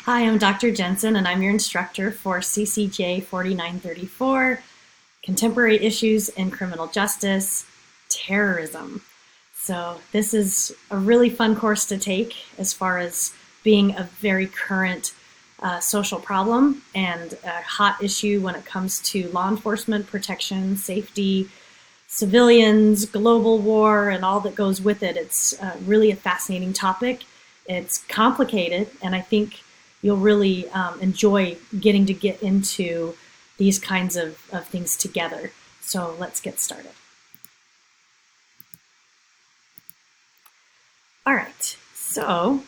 Hi, I'm Dr. Jensen, and I'm your instructor for CCJ 4934, Contemporary Issues in Criminal Justice, Terrorism. So this is a really fun course to take as far as being a very current social problem and a hot issue when it comes to law enforcement, protection, safety, civilians, global war, and all that goes with it. It's really a fascinating topic. It's complicated, and I think you'll really enjoy getting to get into these kinds of things together. So let's get started. All right, so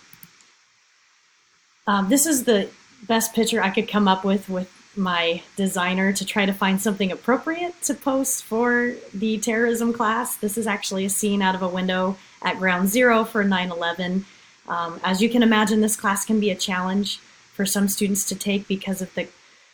this is the best picture I could come up with my designer to try to find something appropriate to post for the terrorism class. This is actually a scene out of a window at Ground Zero for 9/11. As you can imagine, this class can be a challenge for some students to take because of the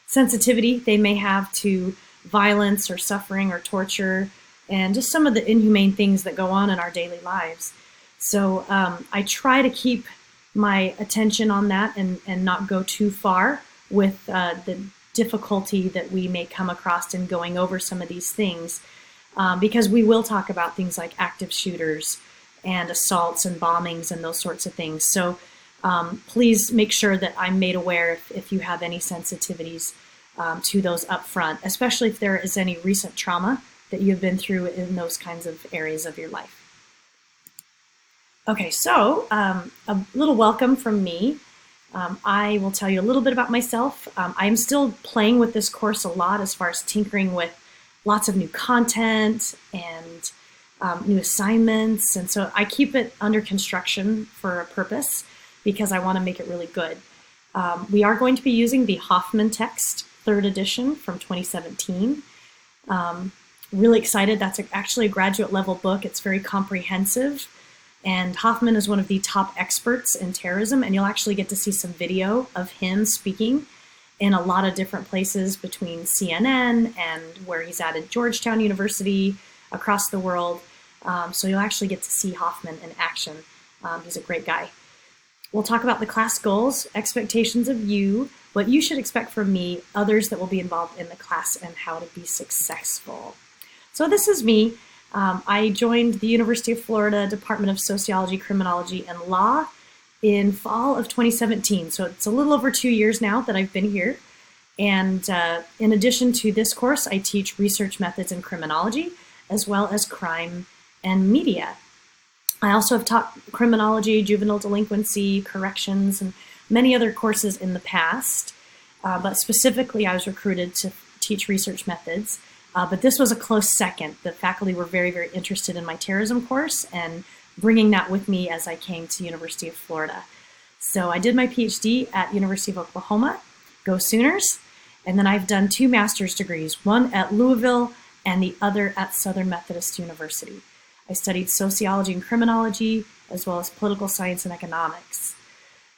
sensitivity they may have to violence or suffering or torture and just some of the inhumane things that go on in our daily lives. So I try to keep my attention on that and not go too far with the difficulty that we may come across in going over some of these things because we will talk about things like active shooters and assaults and bombings and those sorts of things. So please make sure that I'm made aware if you have any sensitivities to those up front, especially if there is any recent trauma that you've been through in those kinds of areas of your life. Okay, so a little welcome from me. I will tell you a little bit about myself. I'm still playing with this course a lot as far as tinkering with lots of new content and new assignments, and so I keep it under construction for a purpose because I want to make it really good. We are going to be using the Hoffman text, 3rd edition from 2017. Really excited. That's actually a graduate level book. It's very comprehensive. And Hoffman is one of the top experts in terrorism, and you'll actually get to see some video of him speaking in a lot of different places between CNN and where he's at Georgetown University, across the world. So you'll actually get to see Hoffman in action. He's a great guy. We'll talk about the class goals, expectations of you, what you should expect from me, others that will be involved in the class, and how to be successful. So this is me. I joined the University of Florida Department of Sociology, Criminology, and Law in fall of 2017. So it's a little over 2 years now that I've been here. And in addition to this course, I teach research methods in criminology, as well as crime and media. I also have taught criminology, juvenile delinquency, corrections, and many other courses in the past. But specifically, I was recruited to teach research methods. But this was a close second. The faculty were very, very interested in my terrorism course and bringing that with me as I came to University of Florida. So I did my PhD at University of Oklahoma, go Sooners, and then I've done 2 master's degrees, one at Louisville and the other at Southern Methodist University. I studied sociology and criminology, as well as political science and economics.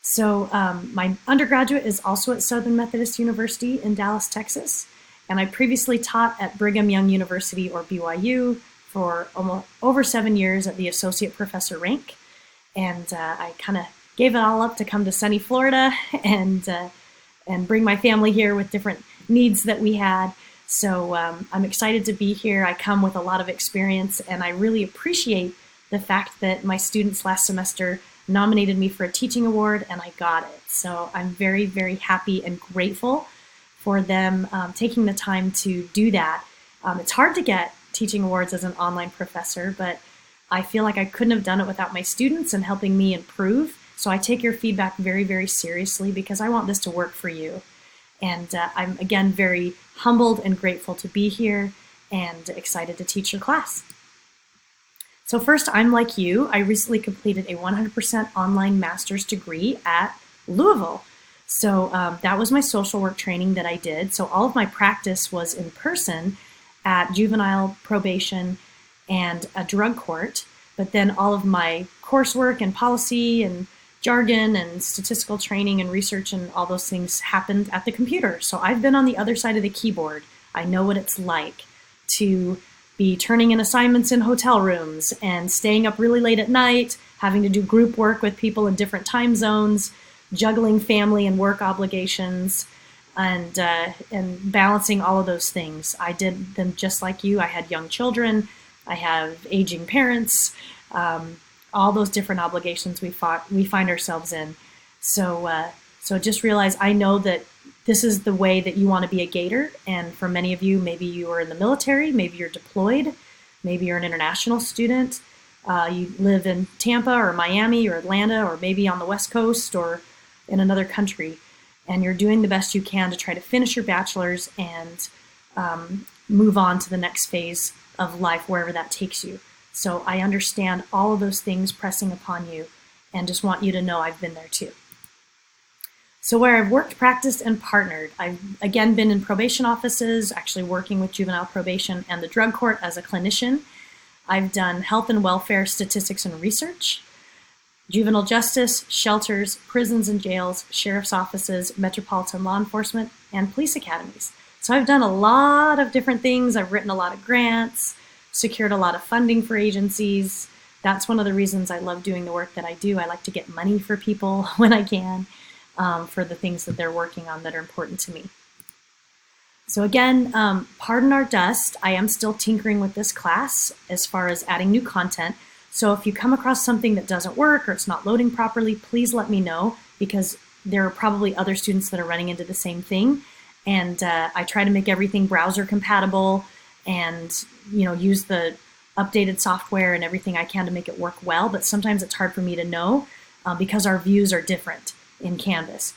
So my undergraduate is also at Southern Methodist University in Dallas, Texas. And I previously taught at Brigham Young University, or BYU, for almost over 7 years at the associate professor rank. And I kind of gave it all up to come to sunny Florida and bring my family here with different needs that we had. So I'm excited to be here. I come with a lot of experience, and I really appreciate the fact that my students last semester nominated me for a teaching award, and I got it. So I'm very, very happy and grateful for them taking the time to do that. It's hard to get teaching awards as an online professor, but I feel like I couldn't have done it without my students and helping me improve. So I take your feedback very, very seriously because I want this to work for you. And I'm, again, very humbled and grateful to be here and excited to teach your class. So first, I'm like you. I recently completed a 100% online master's degree at Louisville. So that was my social work training that I did. So all of my practice was in person at juvenile probation and a drug court. But then all of my coursework and policy and jargon and statistical training and research and all those things happened at the computer. So I've been on the other side of the keyboard. I know what it's like to be turning in assignments in hotel rooms and staying up really late at night, having to do group work with people in different time zones. juggling family and work obligations, and balancing all of those things. I did them just like you. I had young children. I have aging parents. All those different obligations we find ourselves in. So just realize, I know that this is the way that you want to be a Gator. And for many of you, maybe you are in the military, maybe you're deployed, maybe you're an international student. You live in Tampa or Miami or Atlanta, or maybe on the West Coast or in another country. And you're doing the best you can to try to finish your bachelor's and move on to the next phase of life, wherever that takes you. So I understand all of those things pressing upon you, and just want you to know I've been there too. So where I've worked, practiced, and partnered, I've again been in probation offices, actually working with juvenile probation and the drug court as a clinician. I've done health and welfare statistics and research, juvenile justice, shelters, prisons and jails, sheriff's offices, metropolitan law enforcement, and police academies. So I've done a lot of different things. I've written a lot of grants, secured a lot of funding for agencies. That's one of the reasons I love doing the work that I do. I like to get money for people when I can, for the things that they're working on that are important to me. So again, pardon our dust. I am still tinkering with this class as far as adding new content. So if you come across something that doesn't work or it's not loading properly, please let me know, because there are probably other students that are running into the same thing. And I try to make everything browser compatible and use the updated software and everything I can to make it work well. But sometimes it's hard for me to know because our views are different in Canvas.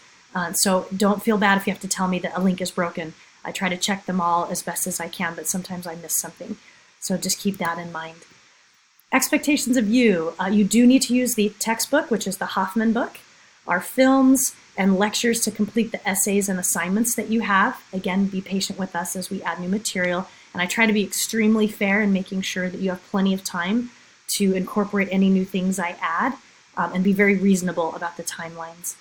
So don't feel bad if you have to tell me that a link is broken. I try to check them all as best as I can, but sometimes I miss something. So just keep that in mind. Expectations of you. You do need to use the textbook, which is the Hoffman book, our films and lectures to complete the essays and assignments that you have. Again, be patient with us as we add new material. And I try to be extremely fair in making sure that you have plenty of time to incorporate any new things I add, and be very reasonable about the timelines.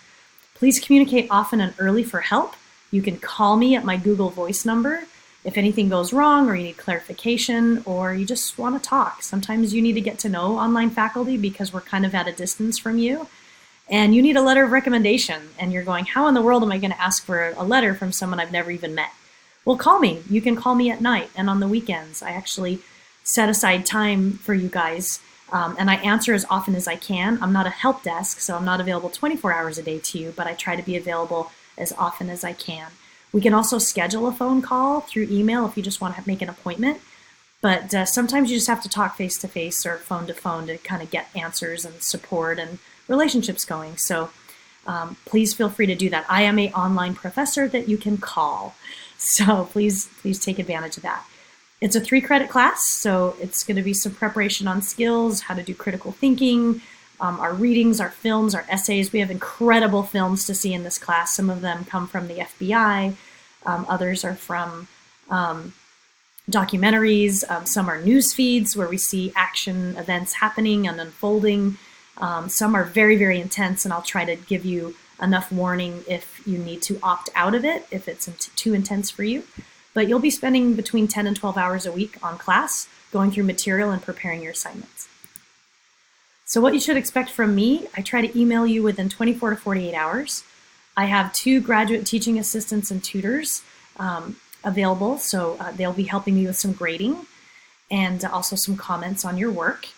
Please communicate often and early for help. You can call me at my Google Voice number if anything goes wrong or you need clarification or you just want to talk. Sometimes you need to get to know online faculty because we're kind of at a distance from you, and you need a letter of recommendation, and you're going, how in the world am I going to ask for a letter from someone I've never even met? Well, call me. You can call me at night and on the weekends. I actually set aside time for you guys, and I answer as often as I can. I'm not a help desk, so I'm not available 24 hours a day to you, but I try to be available as often as I can. We can also schedule a phone call through email if you just want to make an appointment. But sometimes you just have to talk face-to-face or phone-to-phone to kind of get answers and support and relationships going. So please feel free to do that. I am an online professor that you can call. So please take advantage of that. It's a 3-credit class, so it's going to be some preparation on skills, how to do critical thinking, our readings, our films, our essays. We have incredible films to see in this class. Some of them come from the FBI. Others are from documentaries. Some are news feeds where we see action events happening and unfolding. Some are very, very intense, and I'll try to give you enough warning if you need to opt out of it, if it's too intense for you. But you'll be spending between 10 and 12 hours a week on class, going through material and preparing your assignments. So what you should expect from me, I try to email you within 24 to 48 hours. I have 2 graduate teaching assistants and tutors available, so they'll be helping you with some grading and also some comments on your work.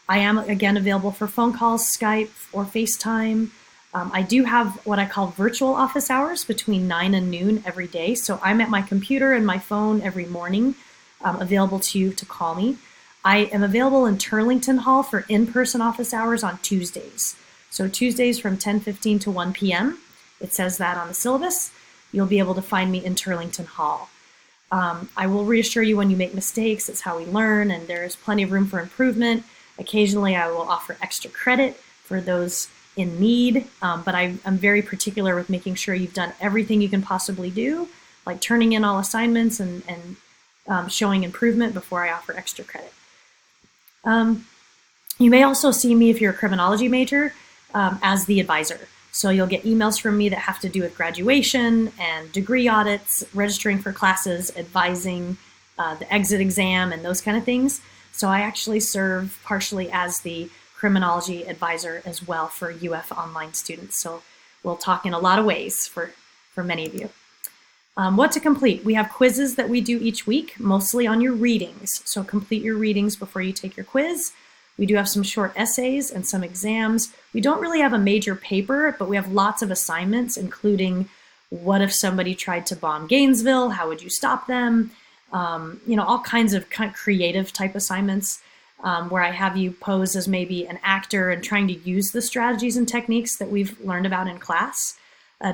I am, again, available for phone calls, Skype, or FaceTime. I do have what I call virtual office hours between 9 and noon every day, so I'm at my computer and my phone every morning, available to you to call me. I am available in Turlington Hall for in-person office hours on Tuesdays. So Tuesdays from 10:15 to 1 p.m. It says that on the syllabus. You'll be able to find me in Turlington Hall. I will reassure you when you make mistakes. It's how we learn, and there is plenty of room for improvement. Occasionally, I will offer extra credit for those in need, but I'm very particular with making sure you've done everything you can possibly do, like turning in all assignments and showing improvement before I offer extra credit. You may also see me, if you're a criminology major, as the advisor. So you'll get emails from me that have to do with graduation and degree audits, registering for classes, advising the exit exam, and those kind of things. So I actually serve partially as the criminology advisor as well for UF online students. So we'll talk in a lot of ways for many of you. What to complete? We have quizzes that we do each week, mostly on your readings. So complete your readings before you take your quiz. We do have some short essays and some exams. We don't really have a major paper, but we have lots of assignments, including what if somebody tried to bomb Gainesville? How would you stop them? All kinds of creative type assignments where I have you pose as maybe an actor and trying to use the strategies and techniques that we've learned about in class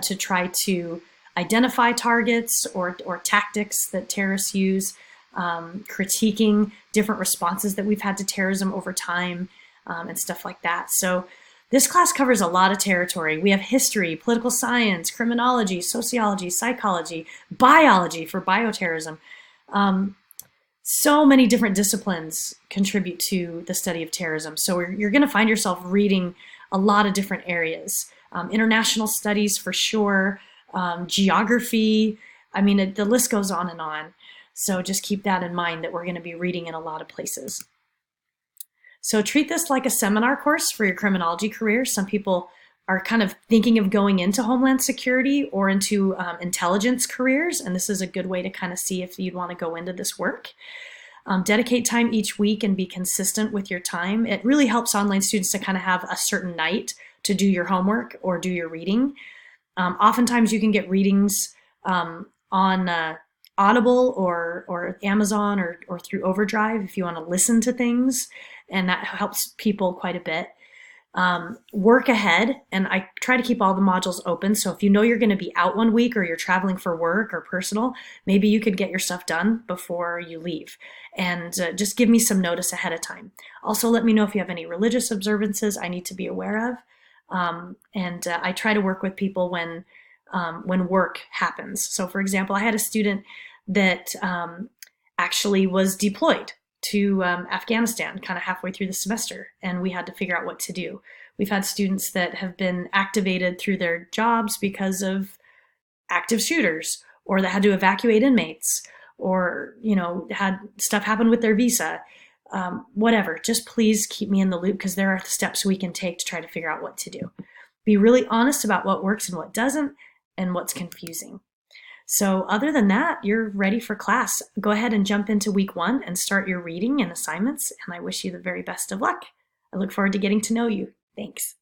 to try to identify targets or tactics that terrorists use, critiquing different responses that we've had to terrorism over time, and stuff like that. So this class covers a lot of territory. We have history, political science, criminology, sociology, psychology, biology for bioterrorism. So many different disciplines contribute to the study of terrorism. So you're going to find yourself reading a lot of different areas. International studies for sure, geography. I mean, the list goes on and on. So just keep that in mind that we're going to be reading in a lot of places. So treat this like a seminar course for your criminology career. Some people are kind of thinking of going into Homeland Security or into intelligence careers, and this is a good way to kind of see if you'd want to go into this work. Dedicate time each week and be consistent with your time. It really helps online students to kind of have a certain night to do your homework or do your reading. Oftentimes you can get readings on Audible or Amazon or through Overdrive if you want to listen to things, and that helps people quite a bit. Work ahead, and I try to keep all the modules open, so if you know you're going to be out one week or you're traveling for work or personal, maybe you could get your stuff done before you leave, and just give me some notice ahead of time. Also, let me know if you have any religious observances I need to be aware of, and I try to work with people when work happens. So for example, I had a student that actually was deployed to Afghanistan kind of halfway through the semester, and we had to figure out what to do. We've had students that have been activated through their jobs because of active shooters, or that had to evacuate inmates, or had stuff happen with their visa. Whatever, just please keep me in the loop, because there are steps we can take to try to figure out what to do. Be really honest about what works and what doesn't, and what's confusing. So other than that, you're ready for class. Go ahead and jump into week 1 and start your reading and assignments, and I wish you the very best of luck. I look forward to getting to know you. Thanks.